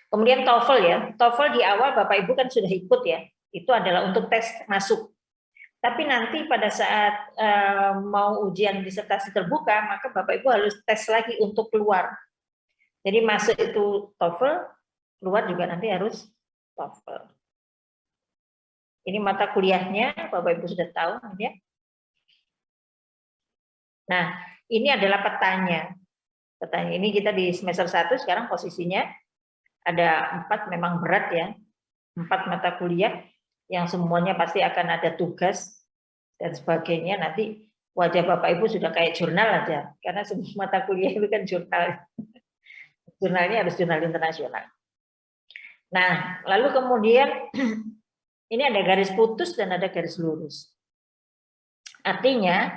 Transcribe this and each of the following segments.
Kemudian TOEFL ya, TOEFL di awal Bapak Ibu kan sudah ikut ya, itu adalah untuk tes masuk. Tapi nanti pada saat mau ujian disertasi terbuka, maka Bapak Ibu harus tes lagi untuk keluar. Jadi masuk itu TOEFL, keluar juga nanti harus TOEFL. Ini mata kuliahnya, Bapak Ibu sudah tahu ya. Nah, ini adalah petanya. Petanya ini kita di semester 1 sekarang posisinya ada 4, memang berat ya. 4 mata kuliah yang semuanya pasti akan ada tugas dan sebagainya. Nanti wajah Bapak Ibu sudah kayak jurnal aja, karena semua mata kuliah itu kan jurnal. Jurnalnya harus jurnal internasional. Nah, lalu kemudian ini ada garis putus dan ada garis lurus. Artinya,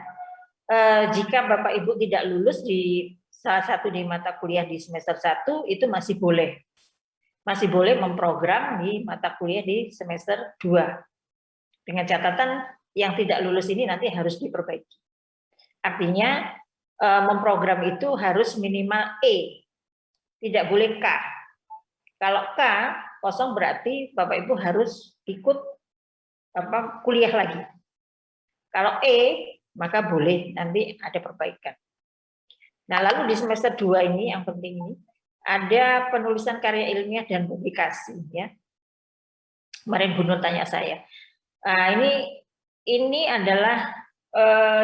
jika Bapak Ibu tidak lulus di salah satu di mata kuliah di semester 1, itu masih boleh. Masih boleh memprogram di mata kuliah di semester 2. Dengan catatan yang tidak lulus ini nanti harus diperbaiki. Artinya memprogram itu harus minimal E, tidak boleh K. Kalau K kosong berarti Bapak Ibu harus ikut kuliah lagi. Kalau E maka boleh nanti ada perbaikan. Nah, lalu di semester 2 ini yang penting ini ada penulisan karya ilmiah dan publikasi ya. Kemarin Bu Nur tanya saya. Nah, ini adalah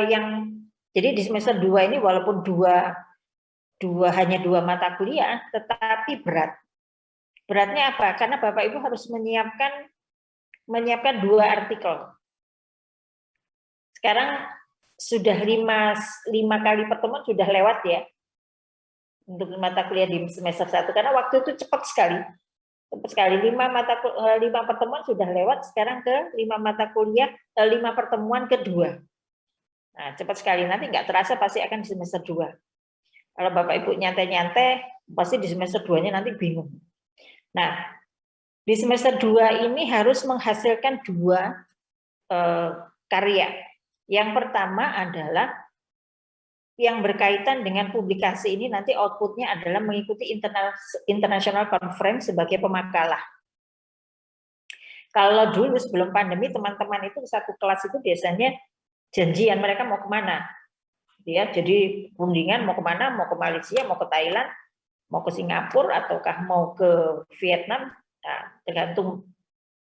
yang jadi di semester 2 ini walaupun hanya dua mata kuliah, tetapi berat. Beratnya apa? Karena Bapak Ibu harus menyiapkan 2 artikel. Sekarang sudah 5 kali pertemuan sudah lewat ya untuk mata kuliah di semester 1 karena waktu itu cepat sekali. Cepat sekali 5 pertemuan sudah lewat, sekarang ke 5 mata kuliah 5 pertemuan kedua. Nah, cepat sekali, nanti nggak terasa pasti akan di semester 2. Kalau Bapak Ibu nyantai-nyantai, pasti di semester 2-nya nanti bingung. Nah, di semester 2 ini harus menghasilkan 2 karya. Yang pertama adalah yang berkaitan dengan publikasi ini nanti outputnya adalah mengikuti international conference sebagai pemakalah. Kalau dulu sebelum pandemi teman-teman itu satu kelas itu biasanya janjian mereka mau kemana, ya. Jadi rundingan mau kemana, mau ke Malaysia, mau ke Thailand, mau ke Singapura, ataukah mau ke Vietnam, nah, tergantung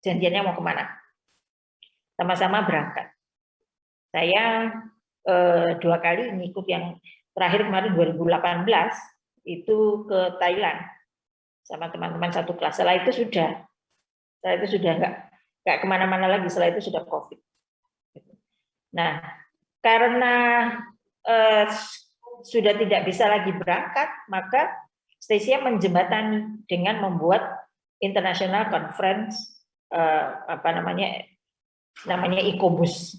janjiannya mau kemana. Sama-sama berangkat. Saya 2 kali ngikut, yang terakhir kemarin 2018 itu ke Thailand sama teman-teman satu kelas. Setelah itu sudah nggak kemana-mana lagi. Setelah itu sudah COVID. Nah, karena sudah tidak bisa lagi berangkat, maka Stasia menjembatani dengan membuat international conference namanya Ecobus.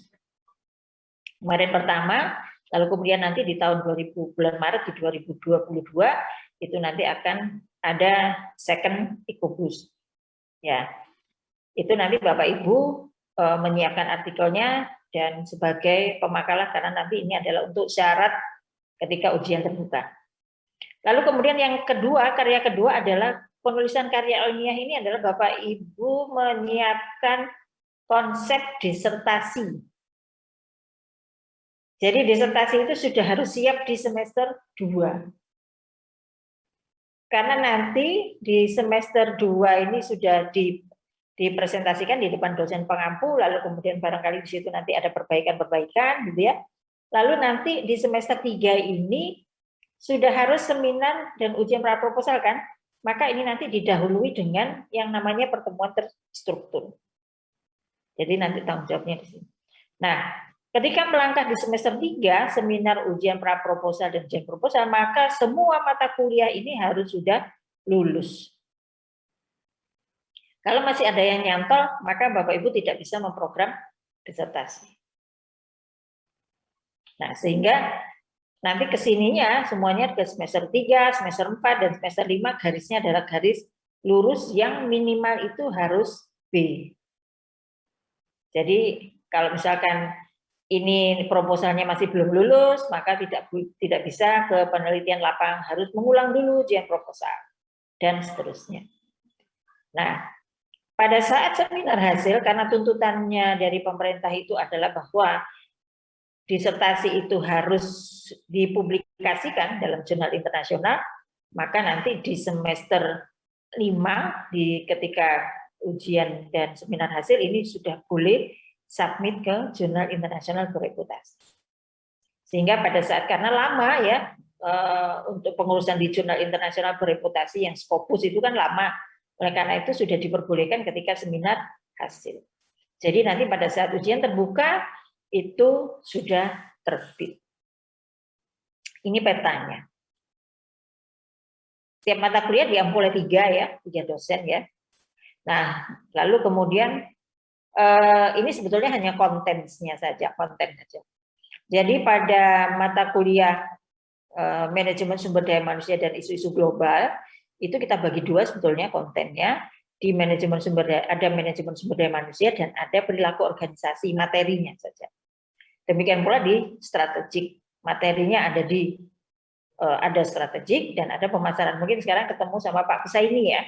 Kemarin pertama, lalu kemudian nanti di tahun bulan Maret di 2022 itu nanti akan ada second Ecobus. Ya. Itu nanti Bapak Ibu menyiapkan artikelnya dan sebagai pemakalah karena nanti ini adalah untuk syarat ketika ujian terbuka. Lalu kemudian yang kedua, karya kedua adalah penulisan karya ilmiah. Ini adalah Bapak Ibu menyiapkan konsep disertasi. Jadi disertasi itu sudah harus siap di semester 2. Karena nanti di semester 2 ini sudah dipresentasikan di depan dosen pengampu, lalu kemudian barangkali di situ nanti ada perbaikan-perbaikan gitu ya. Lalu nanti di semester 3 ini sudah harus seminar dan ujian praproposal kan? Maka ini nanti didahului dengan yang namanya pertemuan terstruktur. Jadi nanti tanggung jawabnya di sini. Nah, ketika melangkah di semester 3, seminar ujian praproposal dan ujian proposal, maka semua mata kuliah ini harus sudah lulus. Kalau masih ada yang nyantol, maka Bapak Ibu tidak bisa memprogram disertasi. Nah, sehingga nanti kesininya semuanya ke semester 3, semester 4, dan semester 5 garisnya adalah garis lurus yang minimal itu harus B. Jadi kalau misalkan ini proposalnya masih belum lulus, maka tidak bisa ke penelitian lapangan, harus mengulang dulu ujian proposal dan seterusnya. Nah, pada saat seminar hasil, karena tuntutannya dari pemerintah itu adalah bahwa disertasi itu harus dipublikasikan dalam jurnal internasional, maka nanti di semester 5, ketika ujian dan seminar hasil ini sudah boleh submit ke jurnal internasional bereputasi. Sehingga pada saat, karena lama ya, untuk pengurusan di jurnal internasional bereputasi yang Scopus itu kan lama, oleh karena itu sudah diperbolehkan ketika seminar hasil. Jadi nanti pada saat ujian terbuka itu sudah terbit. Ini petanya. Setiap mata kuliah diampu oleh 3 ya, 3 dosen ya. Nah, lalu kemudian ini sebetulnya hanya kontennya saja, konten saja. Jadi pada mata kuliah manajemen sumber daya manusia dan isu-isu global itu kita bagi 2 sebetulnya kontennya. Di manajemen sumber daya ada manajemen sumber daya manusia dan ada perilaku organisasi, materinya saja. Demikian pula di strategik, materinya ada di ada strategik dan ada pemasaran. Mungkin sekarang ketemu sama Pak Kusaini ya.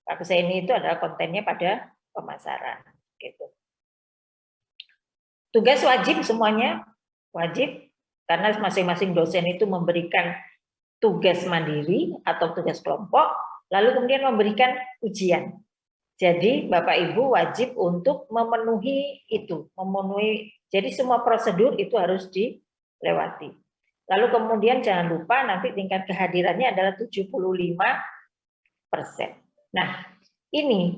Pak Kusaini itu adalah kontennya pada pemasaran gitu. Tugas wajib semuanya, wajib, karena masing-masing dosen itu memberikan tugas mandiri atau tugas kelompok, lalu kemudian memberikan ujian. Jadi Bapak Ibu wajib untuk memenuhi itu, jadi semua prosedur itu harus dilewati. Lalu kemudian jangan lupa nanti tingkat kehadirannya adalah 75%. Nah, ini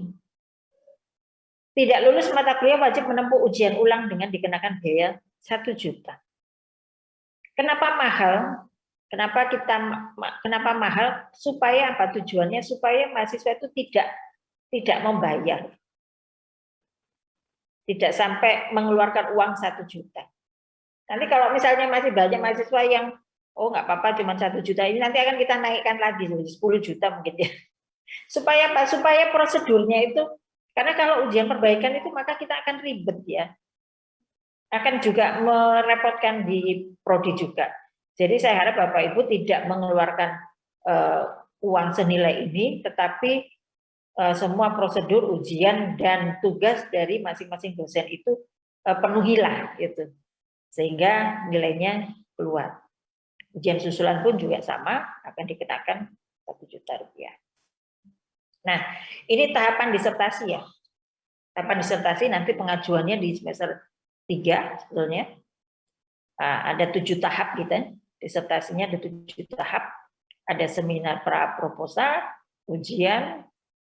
tidak lulus mata kuliah wajib menempuh ujian ulang dengan dikenakan biaya 1 juta. Kenapa mahal? Kenapa mahal? Supaya apa tujuannya? Supaya mahasiswa itu tidak membayar. Tidak sampai mengeluarkan uang 1 juta. Nanti kalau misalnya masih banyak mahasiswa yang oh nggak apa-apa cuma 1 juta, ini nanti akan kita naikkan lagi 10 juta mungkin ya. Supaya apa? Supaya prosedurnya itu, karena kalau ujian perbaikan itu maka kita akan ribet ya. Akan juga merepotkan di prodi juga. Jadi saya harap Bapak Ibu tidak mengeluarkan uang senilai ini, tetapi semua prosedur ujian dan tugas dari masing-masing dosen itu penuhilah itu, sehingga nilainya keluar. Ujian susulan pun juga sama, akan dikenakan 1 juta rupiah. Nah, ini tahapan disertasi ya. Tahapan disertasi nanti pengajuannya di semester 3 sebetulnya. Ada 7 tahap gitu. Disertasinya ada 7 tahap. Ada seminar pra proposal, ujian,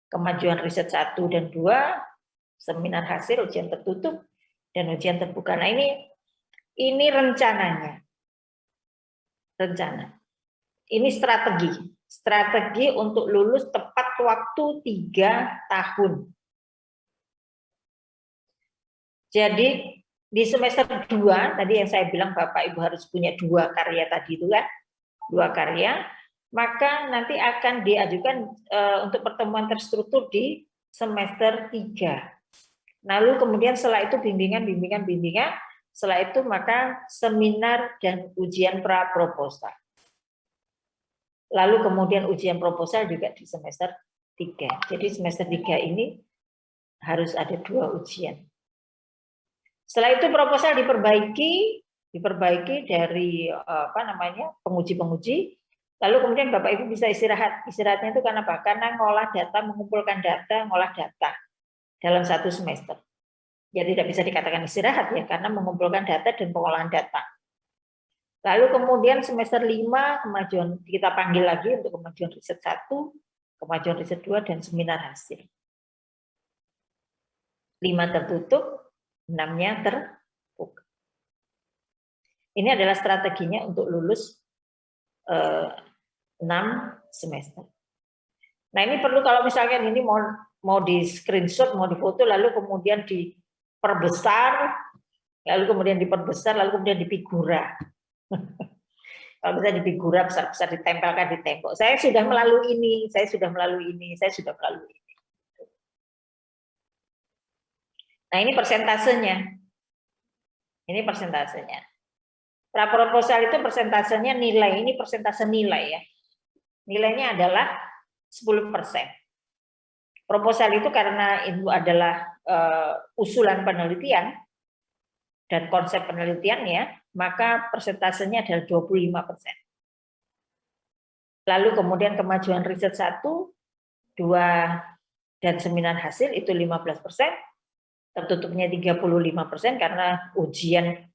kemajuan riset 1 dan 2, seminar hasil, ujian tertutup, dan ujian terbuka. Nah ini rencananya. Rencana. Ini strategi untuk lulus tepat waktu 3 tahun. Jadi di semester 2 tadi yang saya bilang Bapak Ibu harus punya 2 karya tadi itu kan, 2 karya, maka nanti akan diajukan untuk pertemuan terstruktur di semester 3. Lalu kemudian setelah itu bimbingan, setelah itu maka seminar dan ujian pra proposal. Lalu kemudian ujian proposal juga di semester 3. Jadi semester 3 ini harus ada 2 ujian. Setelah itu proposal diperbaiki dari penguji-penguji. Lalu kemudian Bapak Ibu bisa istirahat. Istirahatnya itu karena apa? Karena ngolah data, mengumpulkan data, ngolah data dalam 1 semester. Ya tidak bisa dikatakan istirahat ya, karena mengumpulkan data dan pengolahan data. Lalu kemudian semester 5 kemajuan kita panggil lagi untuk kemajuan riset 1, kemajuan riset 2 dan seminar hasil. 5 tertutup, 6-nya terbuka. Ini adalah strateginya untuk lulus 6 semester. Nah ini perlu kalau misalkan ini mau di screenshot, mau difoto, lalu kemudian diperbesar, lalu kemudian difigura. Kalau bisa difigura besar-besar ditempelkan di tembok. Saya sudah melalui ini, saya sudah melalui ini. Nah ini persentasenya. Pra proposal itu persentasenya nilai, ini persentase nilai ya. Nilainya adalah 10%. Proposal itu karena itu adalah usulan penelitian dan konsep penelitiannya, maka persentasenya adalah 25%. Lalu kemudian kemajuan riset 1, 2, dan seminar hasil itu 15%, tertutupnya 35% karena ujian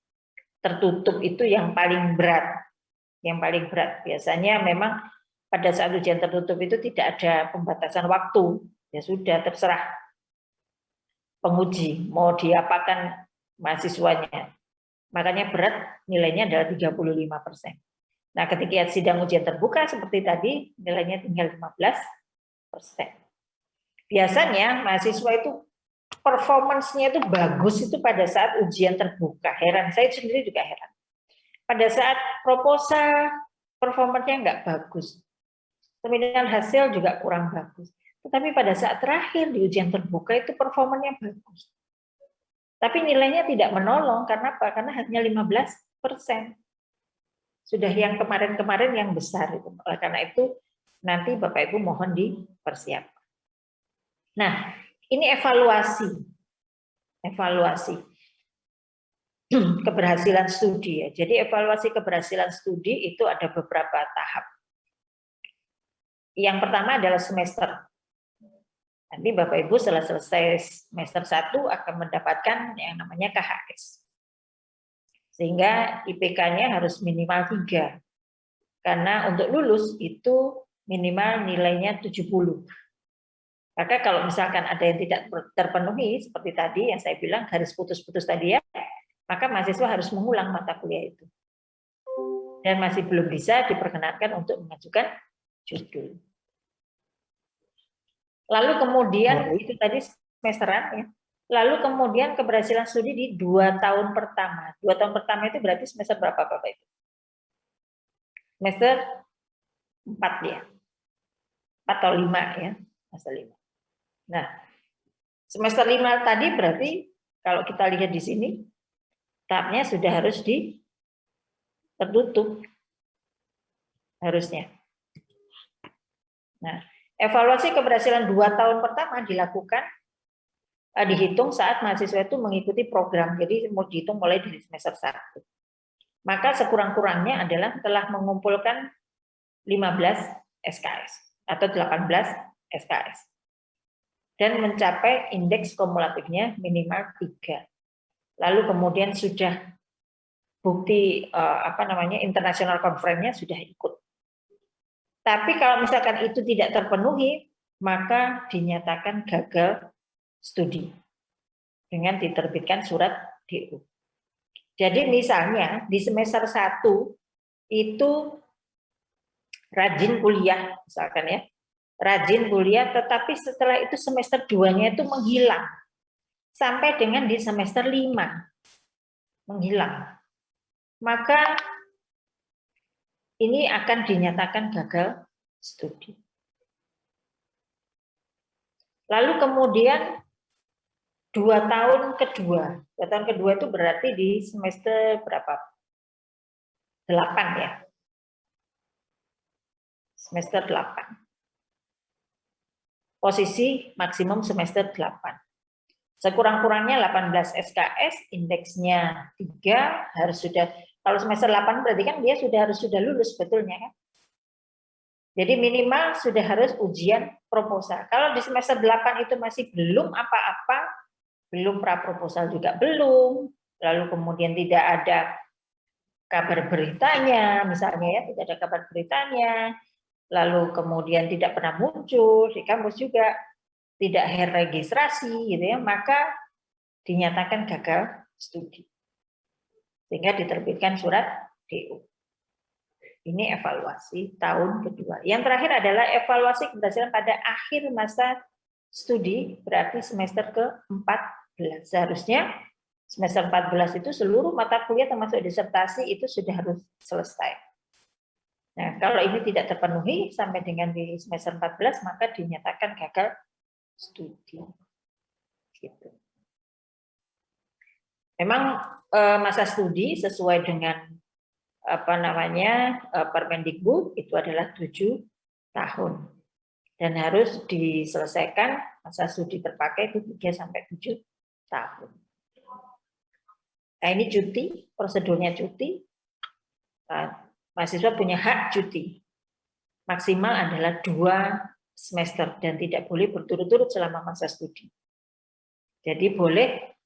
tertutup itu yang paling berat. Yang paling berat. Biasanya memang pada saat ujian tertutup itu tidak ada pembatasan waktu. Ya sudah, terserah penguji mau diapakan mahasiswanya. Makanya berat nilainya adalah 35%. Nah, ketika sidang ujian terbuka seperti tadi, nilainya tinggal 15%. Biasanya mahasiswa itu performance-nya itu bagus itu pada saat ujian terbuka. Heran, saya sendiri juga heran. Pada saat proposal, performanya nggak bagus. Seminar hasil juga kurang bagus. Tetapi pada saat terakhir di ujian terbuka itu performanya bagus. Tapi nilainya tidak menolong, karena apa? Karena hanya 15%. Sudah yang kemarin-kemarin yang besar itu. Karena itu nanti Bapak Ibu mohon dipersiapkan. Nah, ini evaluasi. Evaluasi keberhasilan studi ya. Jadi evaluasi keberhasilan studi itu ada beberapa tahap. Yang pertama adalah semester. Nanti Bapak Ibu setelah selesai semester 1 akan mendapatkan yang namanya KHS. Sehingga IPK-nya harus minimal 3. Karena untuk lulus itu minimal nilainya 70. Maka kalau misalkan ada yang tidak terpenuhi, seperti tadi yang saya bilang garis putus-putus tadi ya, maka mahasiswa harus mengulang mata kuliah itu. Dan masih belum bisa diperkenankan untuk mengajukan judul. Lalu kemudian itu tadi semesteran ya. Lalu kemudian keberhasilan studi di 2 tahun pertama. 2 tahun pertama itu berarti semester berapa Bapak Ibu? Semester 4 ya. 4 atau 5 ya. Semester 5. Nah, semester 5 tadi berarti kalau kita lihat di sini tahapnya sudah harus tertutup. Harusnya. Nah, evaluasi keberhasilan 2 tahun pertama dihitung saat mahasiswa itu mengikuti program. Jadi mau dihitung mulai dari semester 1. Maka sekurang-kurangnya adalah telah mengumpulkan 15 SKS atau 18 SKS. Dan mencapai indeks kumulatifnya minimal 3. Lalu kemudian sudah bukti international conference-nya sudah ikut. Tapi kalau misalkan itu tidak terpenuhi, maka dinyatakan gagal studi dengan diterbitkan surat DU. Jadi misalnya di semester 1 itu rajin kuliah, misalkan ya, rajin kuliah, tetapi setelah itu semester 2-nya itu menghilang. Sampai dengan di semester 5 menghilang. Maka ini akan dinyatakan gagal studi. Lalu kemudian 2 tahun kedua. 2 tahun kedua itu berarti di semester berapa? 8 ya. Semester 8. Posisi maksimum semester 8. Sekurang-kurangnya 18 SKS, indeksnya 3, harus sudah, kalau semester 8 berarti kan dia harus sudah lulus betulnya kan. Jadi minimal sudah harus ujian proposal. Kalau di semester 8 itu masih belum apa-apa, belum praproposal juga belum, lalu kemudian tidak ada kabar beritanya, misalnya ya, tidak ada kabar beritanya, lalu kemudian tidak pernah muncul di kampus juga, tidak registrasi gitu ya, maka dinyatakan gagal studi. Sehingga diterbitkan surat DU. Ini evaluasi tahun kedua. Yang terakhir adalah evaluasi keberhasilan pada akhir masa studi, berarti semester ke-14. Seharusnya semester 14 itu seluruh mata kuliah termasuk disertasi itu sudah harus selesai. Nah, kalau ini tidak terpenuhi sampai dengan di semester 14, maka dinyatakan gagal studi. Gitu. Memang masa studi sesuai dengan Permendikbud itu adalah 7 tahun dan harus diselesaikan masa studi terpakai itu 3 sampai 7 tahun. Nah, ini cuti, prosedurnya cuti. Nah, mahasiswa punya hak cuti. Maksimal adalah 2 semester dan tidak boleh berturut-turut selama masa studi. Jadi boleh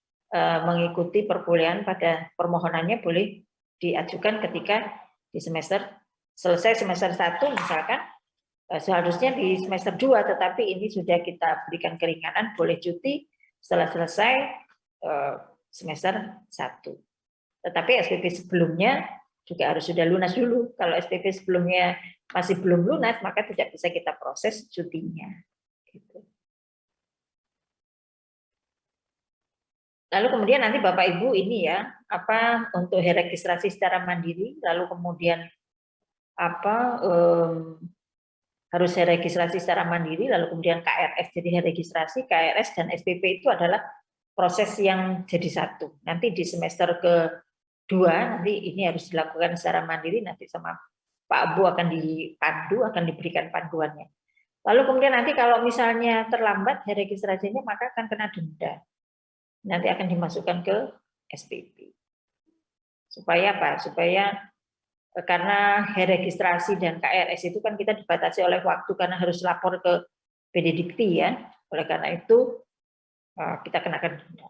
mengikuti perkuliahan pada permohonannya boleh diajukan ketika di semester selesai semester 1 misalkan, seharusnya di semester 2, tetapi ini sudah kita berikan keringanan, boleh cuti setelah selesai semester 1. Tetapi SPP sebelumnya juga harus sudah lunas dulu. Kalau SPP sebelumnya masih belum lunas, maka tidak bisa kita proses cutinya. Gitu. Lalu kemudian nanti Bapak Ibu ini ya, untuk registrasi secara mandiri, lalu kemudian harus registrasi secara mandiri, lalu kemudian KRS jadi registrasi, KRS dan SPP itu adalah proses yang jadi satu. Nanti di semester kedua nanti ini harus dilakukan secara mandiri, nanti sama Pak Abu akan dipandu, akan diberikan panduannya. Lalu kemudian nanti kalau misalnya terlambat registrasinya maka akan kena denda. Nanti akan dimasukkan ke SPP. Supaya apa? Supaya karena registrasi dan KRS itu kan kita dibatasi oleh waktu karena harus lapor ke PD Dikti ya. Oleh karena itu kita kenakan denda.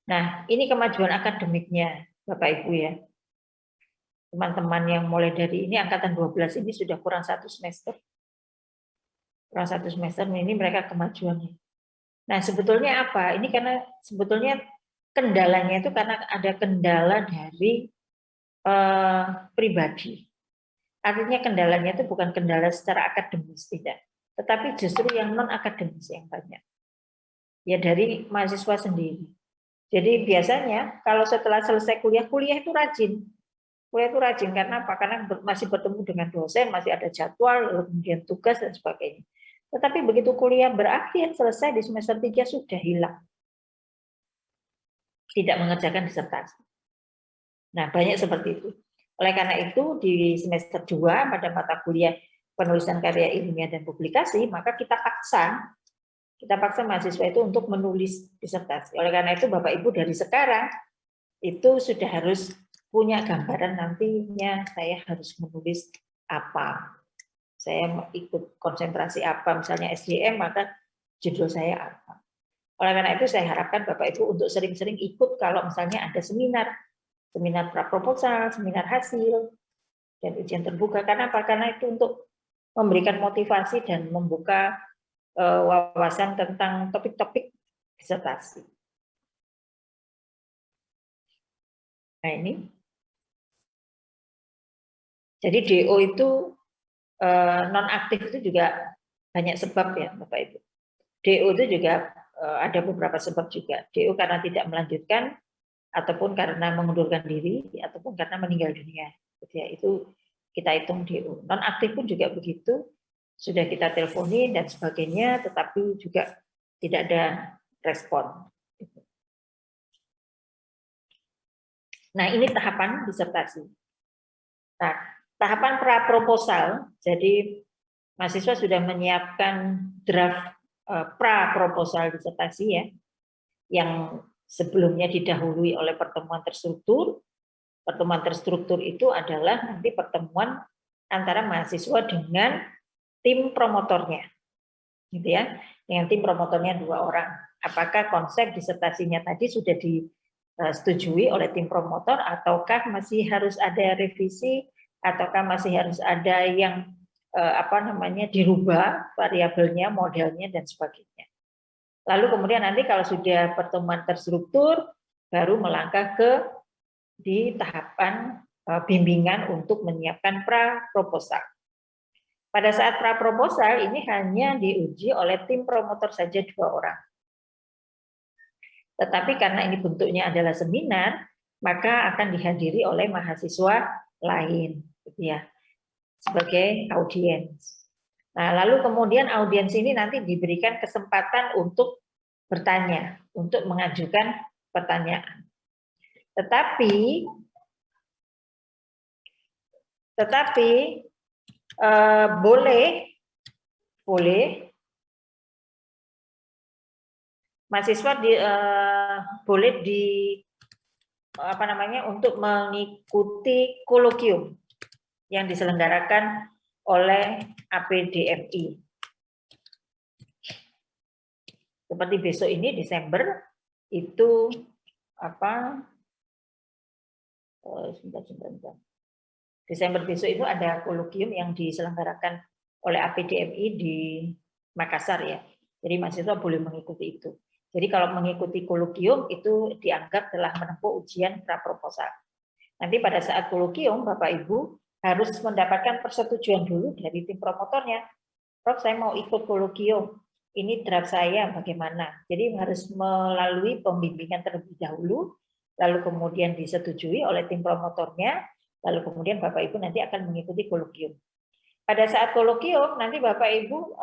Nah, ini kemajuan akademiknya Bapak Ibu ya. Teman-teman yang mulai dari ini angkatan 12 ini sudah kurang 1 semester. Kurang 1 semester ini mereka kemajuannya. Nah, sebetulnya apa? Ini karena sebetulnya kendalanya itu karena ada kendala dari pribadi. Artinya kendalanya itu bukan kendala secara akademis, tidak. Tetapi justru yang non-akademis yang banyak. Ya dari mahasiswa sendiri. Jadi biasanya kalau setelah selesai kuliah itu rajin. Kuliah itu rajin karena apa? Karena masih bertemu dengan dosen, masih ada jadwal, kemudian tugas dan sebagainya. Tetapi begitu kuliah berakhir, selesai di semester 3 sudah hilang. Tidak mengerjakan disertasi. Nah, banyak seperti itu. Oleh karena itu, di semester 2 pada mata kuliah penulisan karya ilmiah dan publikasi, maka kita paksa mahasiswa itu untuk menulis disertasi. Oleh karena itu, Bapak Ibu dari sekarang itu sudah harus punya gambaran nantinya saya harus menulis apa. Saya ikut konsentrasi apa, misalnya SDM, maka judul saya apa. Oleh karena itu, saya harapkan Bapak Ibu untuk sering-sering ikut kalau misalnya ada seminar praproposal, seminar hasil, dan ujian terbuka. Karena apa? Karena itu untuk memberikan motivasi dan membuka wawasan tentang topik-topik disertasi. Nah ini. Jadi DO itu non-aktif itu juga banyak sebab ya Bapak Ibu. DO itu juga ada beberapa sebab juga. DO karena tidak melanjutkan, ataupun karena mengundurkan diri, ataupun karena meninggal dunia. Itu kita hitung DO. Non-aktif pun juga begitu, sudah kita telponi dan sebagainya, tetapi juga tidak ada respon. Nah, ini tahapan disertasi. Nah, tahapan pra-proposal, jadi mahasiswa sudah menyiapkan draft pra-proposal disertasi ya, yang sebelumnya didahului oleh pertemuan terstruktur. Pertemuan terstruktur itu adalah nanti pertemuan antara mahasiswa dengan tim promotornya, gitu ya. Dengan tim promotornya 2 orang. Apakah konsep disertasinya tadi sudah disetujui oleh tim promotor, ataukah masih harus ada revisi, ataukah masih harus ada yang dirubah variabelnya, modelnya dan sebagainya. Lalu kemudian nanti kalau sudah pertemuan terstruktur, baru melangkah di tahapan bimbingan untuk menyiapkan pra-proposal. Pada saat pra-proposal ini hanya diuji oleh tim promotor saja 2 orang. Tetapi karena ini bentuknya adalah seminar, maka akan dihadiri oleh mahasiswa lain, gitu ya, sebagai audiens. Nah, lalu kemudian audiens ini nanti diberikan kesempatan untuk bertanya, untuk mengajukan pertanyaan. Tetapi boleh mahasiswa boleh untuk mengikuti kolokium yang diselenggarakan oleh APDMI. Seperti besok ini Desember itu sebentar. Desember besok itu ada kolokium yang diselenggarakan oleh APDMI di Makassar ya. Jadi mahasiswa boleh mengikuti itu. Jadi kalau mengikuti kolokium itu dianggap telah menempuh ujian praproposal. Nanti pada saat kolokium Bapak Ibu harus mendapatkan persetujuan dulu dari tim promotornya. Prof, saya mau ikut kolokium. Ini draft saya bagaimana? Jadi harus melalui pembimbingan terlebih dahulu, lalu kemudian disetujui oleh tim promotornya, lalu kemudian Bapak Ibu nanti akan mengikuti kolokium. Pada saat kolokium nanti Bapak Ibu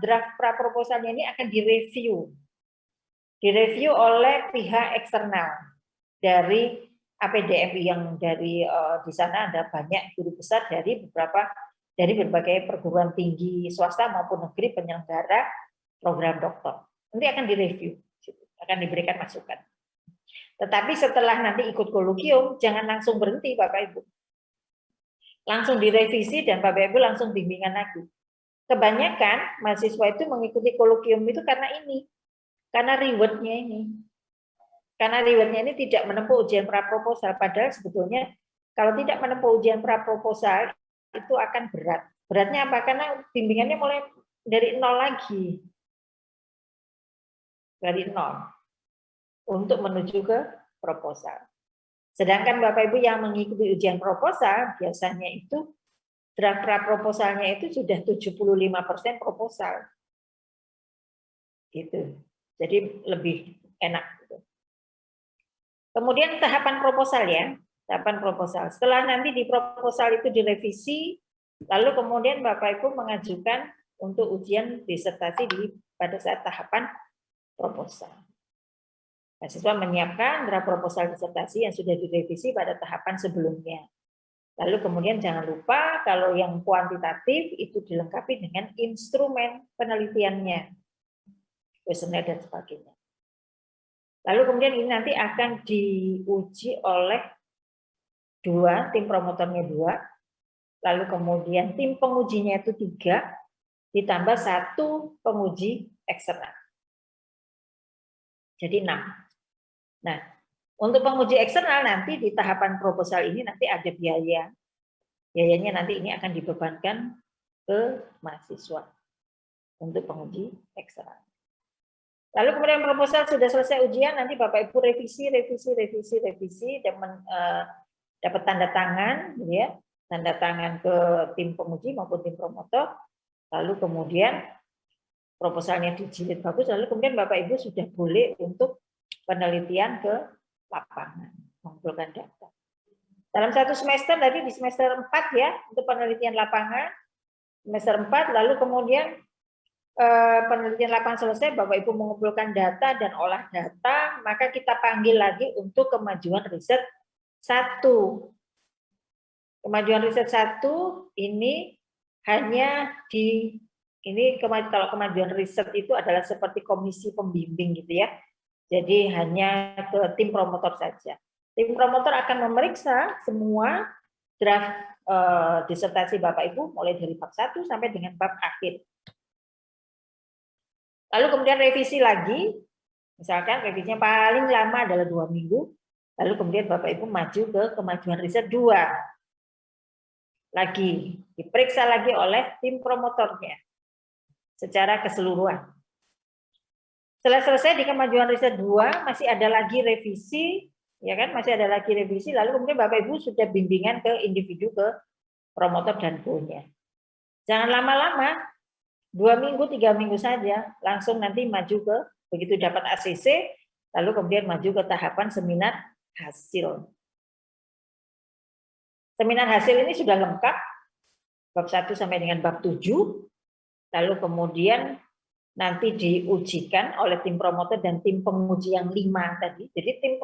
draft praproposalnya ini akan direview oleh pihak eksternal dari APDMI yang dari di sana ada banyak guru besar dari berbagai perguruan tinggi swasta maupun negeri penyelenggara program doktor. Nanti akan direview, akan diberikan masukan. Tetapi setelah nanti ikut kolokium, jangan langsung berhenti Bapak Ibu. Langsung direvisi dan Bapak Ibu langsung bimbingan lagi. Kebanyakan mahasiswa itu mengikuti kolokium itu karena rewardnya ini. Karena rewardnya ini tidak menempuh ujian praproposal, padahal sebetulnya kalau tidak menempuh ujian praproposal itu akan berat. Beratnya apa? Karena bimbingannya mulai dari nol lagi. Dari nol. Untuk menuju ke proposal. Sedangkan Bapak Ibu yang mengikuti ujian proposal, biasanya itu draft praproposalnya itu sudah 75% proposal. Gitu. Jadi lebih enak. Kemudian tahapan proposal ya, tahapan proposal. Setelah nanti di proposal itu direvisi, lalu kemudian Bapak Ibu mengajukan untuk ujian disertasi pada saat tahapan proposal. Mahasiswa menyiapkan draft proposal disertasi yang sudah direvisi pada tahapan sebelumnya. Lalu kemudian jangan lupa kalau yang kuantitatif itu dilengkapi dengan instrumen penelitiannya, kuesioner dan sebagainya. Lalu kemudian ini nanti akan diuji oleh tim promotornya 2, lalu kemudian tim pengujinya itu 3, ditambah 1 penguji eksternal. Jadi 6. Nah, untuk penguji eksternal nanti di tahapan proposal ini nanti ada biaya. Biayanya nanti ini akan dibebankan ke mahasiswa untuk penguji eksternal. Lalu kemudian proposal sudah selesai ujian, nanti Bapak Ibu revisi dan dapat tanda tangan, gitu ya, tanda tangan ke tim penguji maupun tim promotor. Lalu kemudian proposalnya dijilid bagus, lalu kemudian Bapak Ibu sudah boleh untuk penelitian ke lapangan, mengumpulkan data. Dalam 1 semester, tadi di semester 4 ya, untuk penelitian lapangan, semester 4, lalu kemudian penelitian lapangan selesai, Bapak Ibu mengumpulkan data dan olah data, maka kita panggil lagi untuk kemajuan riset 1. Kemajuan riset 1 ini hanya kalau kemajuan riset itu adalah seperti komisi pembimbing gitu ya. Jadi hanya ke tim promotor saja. Tim promotor akan memeriksa semua draft disertasi Bapak Ibu mulai dari bab 1 sampai dengan bab akhir. Lalu kemudian revisi lagi, misalkan revisinya paling lama adalah 2 minggu, lalu kemudian Bapak Ibu maju ke kemajuan riset 2. Lagi, diperiksa lagi oleh tim promotornya secara keseluruhan. Setelah selesai di kemajuan riset 2, masih ada lagi revisi, ya kan? Masih ada lagi revisi, lalu kemudian Bapak Ibu sudah bimbingan ke individu, ke promotor dan co-nya. Jangan lama-lama, 2 minggu, 3 minggu saja, langsung nanti maju ke, begitu dapat ACC, lalu kemudian maju ke tahapan seminar hasil. Seminar hasil ini sudah lengkap, bab 1 sampai dengan bab 7, lalu kemudian nanti diujikan oleh tim promotor dan tim penguji yang 5 tadi. Jadi tim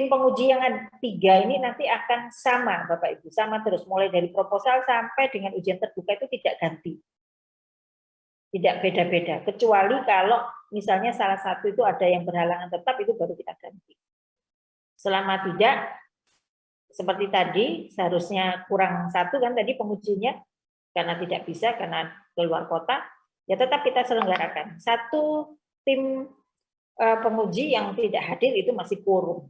penguji yang 3 ini nanti akan sama Bapak Ibu, sama terus mulai dari proposal sampai dengan ujian terbuka itu tidak ganti. Tidak beda-beda, kecuali kalau misalnya salah satu itu ada yang berhalangan tetap, itu baru kita ganti. Selama tidak, seperti tadi, seharusnya kurang satu kan tadi pengujinya, karena tidak bisa, karena keluar kota, ya tetap kita selenggarakan. Satu tim penguji yang tidak hadir itu masih quorum,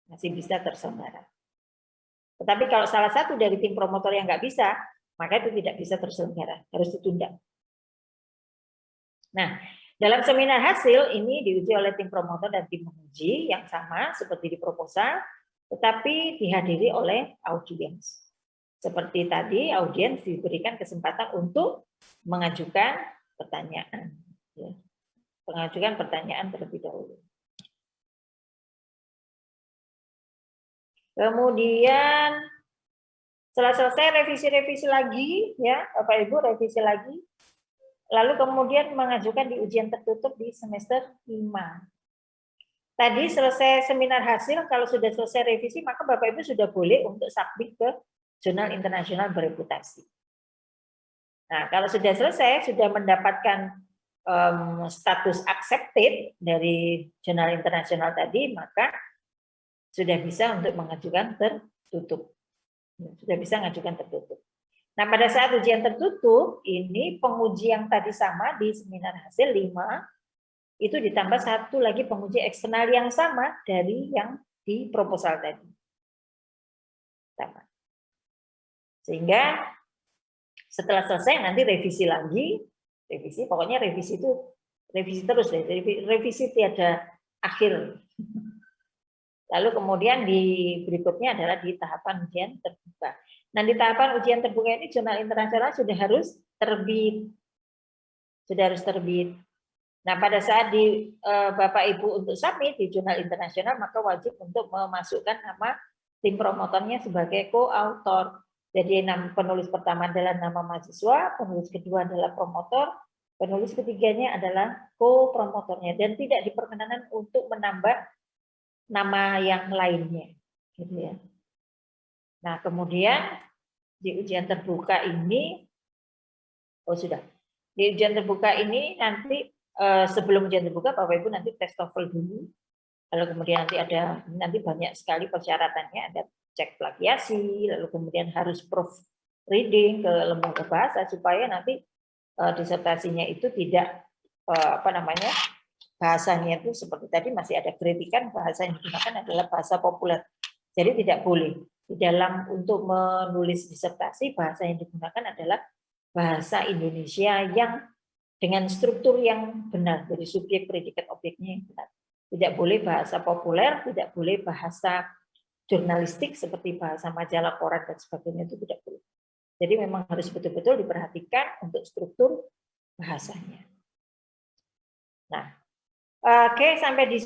masih bisa terselenggara. Tetapi kalau salah satu dari tim promotor yang nggak bisa, maka itu tidak bisa terselenggara, harus ditunda. Nah, dalam seminar hasil ini diuji oleh tim promotor dan tim penguji yang sama seperti di proposal, tetapi dihadiri oleh audiens. Seperti tadi, audiens diberikan kesempatan untuk mengajukan pertanyaan. Ya. Mengajukan pertanyaan terlebih dahulu. Kemudian setelah selesai revisi-revisi lagi, ya Bapak Ibu revisi lagi. Lalu kemudian mengajukan di ujian tertutup di semester 5. Tadi selesai seminar hasil, kalau sudah selesai revisi, maka Bapak Ibu sudah boleh untuk submit ke jurnal internasional bereputasi. Nah, kalau sudah selesai, sudah mendapatkan status accepted dari jurnal internasional tadi, maka sudah bisa untuk mengajukan tertutup. Sudah bisa mengajukan tertutup. Nah, pada saat ujian tertutup, ini penguji yang tadi sama di seminar hasil 5, itu ditambah satu lagi penguji eksternal yang sama dari yang di proposal tadi. Sama. Sehingga setelah selesai nanti revisi lagi, revisi, pokoknya revisi itu revisi terus deh, revisi tiada akhir. Lalu kemudian di berikutnya adalah di tahapan ujian terbuka. Nah, di tahapan ujian terbuka ini jurnal internasional sudah harus terbit. Sudah harus terbit. Nah, pada saat di Bapak Ibu untuk submit di jurnal internasional, maka wajib untuk memasukkan nama tim promotornya sebagai co-author. Jadi penulis pertama adalah nama mahasiswa, penulis kedua adalah promotor, penulis ketiganya adalah co-promotornya, dan tidak diperkenankan untuk menambah nama yang lainnya. Gitu ya. Nah, kemudian di ujian terbuka ini, sudah. Di ujian terbuka ini nanti sebelum ujian terbuka Bapak Ibu nanti tes TOEFL dulu. Lalu kemudian nanti banyak sekali persyaratannya, ada cek plagiasi, lalu kemudian harus proofreading ke lembaga bahasa supaya nanti disertasinya itu tidak bahasanya itu seperti tadi masih ada kritikan, bahasa yang digunakan adalah bahasa populer. Jadi tidak boleh di dalam untuk menulis disertasi bahasa yang digunakan adalah bahasa Indonesia yang dengan struktur yang benar, dari subjek, predikat, objeknya yang benar. Tidak boleh bahasa populer, tidak boleh bahasa jurnalistik seperti bahasa majalah, koran, dan sebagainya, itu tidak boleh. Jadi memang harus betul-betul diperhatikan untuk struktur bahasanya. Nah, oke, sampai di